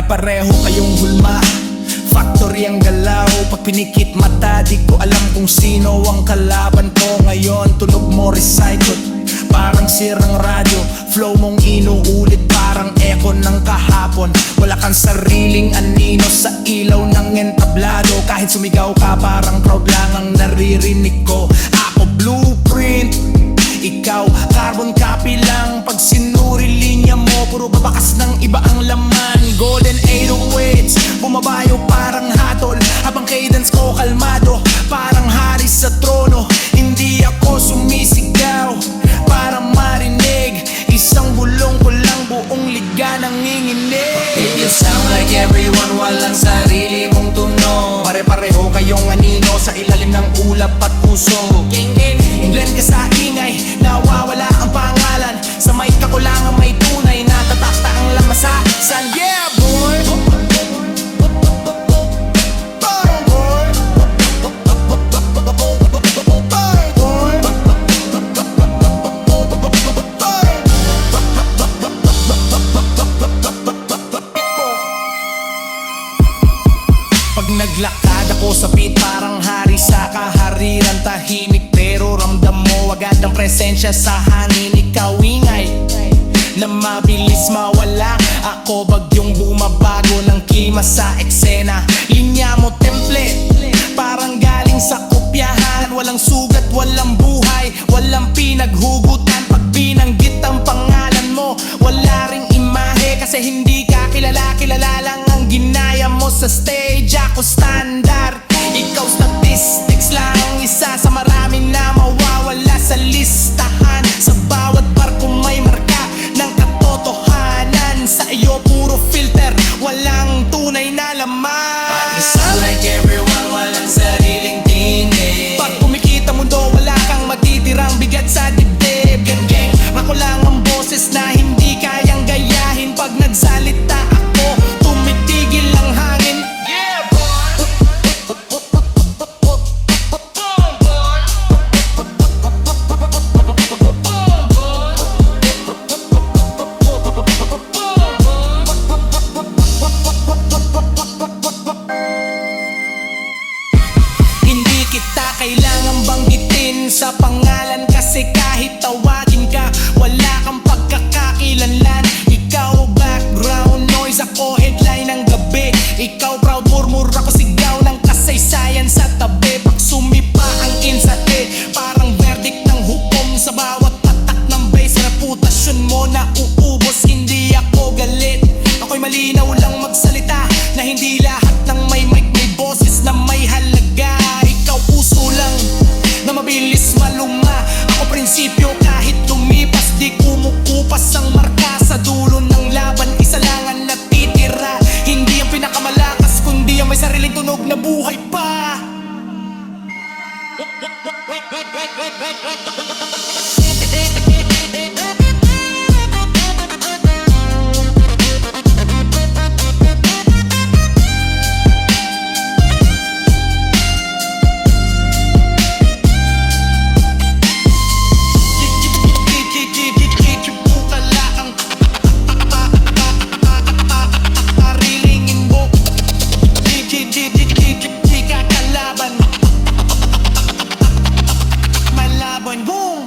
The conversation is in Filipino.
pareho kayong hulma. Factory ang galaw, pag pinikit mata di ko alam kung sino ang kalaban ko. Ngayon tunog mo recycled, parang sirang radyo. Flow mong inuulit parang echo ng kahapon. Wala kang sariling anino sa ilaw ng entablado. Kahit sumigaw ka parang crowd lang ang naririnig ko. Ako blueprint, ikaw carbon copy lang. Pag sinuri linya mo, puro babakas ng iba ang laman. Golden 808s, bumabayo parang hatol, habang cadence ko kalmado, parang hari sa trono. Hindi ako sumisigaw para marinig, isang bulong ko lang buong liga nanginginig. If you sound like everyone, walang sarili mong tunog. Pare-pareho kayong anino sa ilalim ng ulap at puso. Blend ka sa ingay, nawawala ang pangalan. Sa mic ako lang ang may tunay, natatakta ang lamasasan. Yeah boy! Pag naglakad ako sa beat, parang hari sa kahariran. Tahimik pero ramdam mo agad ang presensya sa hangin. Ikaw ingay na mabilis mawala, ako bagyong bumabago ng klima sa eksena. Linya mo template, parang galing sa kopyahan. Walang sugat, walang buhay, walang pinaghugutan. Pag binanggit ang pangalan mo, wala ring imahe. Kasi hindi ka kilala, kilala lang ang ginaya mo sa stage. Ako standard, ikaw statistics lang, isa sa maraming na mawawala sa listahan. Sa bawat barko may marka ng katotohanan. Sa iyo puro filter, walang tunay na laman. Pag isa like everyone, walang sariling tinig. Pag kumikita mundo, wala kang matitirang bigat sa dibdib. Gang-gang, ako lang ang boses na hindi kayang gayahin. Pag nagsalita ako, tumitigil ang hangin. Yeah boy! Hindi kita kailangang banggitin sa pangalan, kasi kahit tawagin ka, wala kang pagkakakilanlan. Ikaw background noise, ako headline ng gabi. Ikaw proud murmur, ako sigaw ng kasaysayan sa tabi. Pag sumipa ang insate, parang verdict ng hukom. Sa bawat patak ng bass, reputasyon mo na uubos. Hindi ako galit, ako'y malinaw lang magsalita, na hindi lahat ng may mic may boses na may halaga. Ikaw puso lang na mabilis maluma, ako prinsipyo kahit lumipas. Di kumukupas ang marka sa dulo ng laban, isa lang ang natitira. Hindi ang pinakamalakas, kundi ang may sariling tunog na buhay pa. Boom!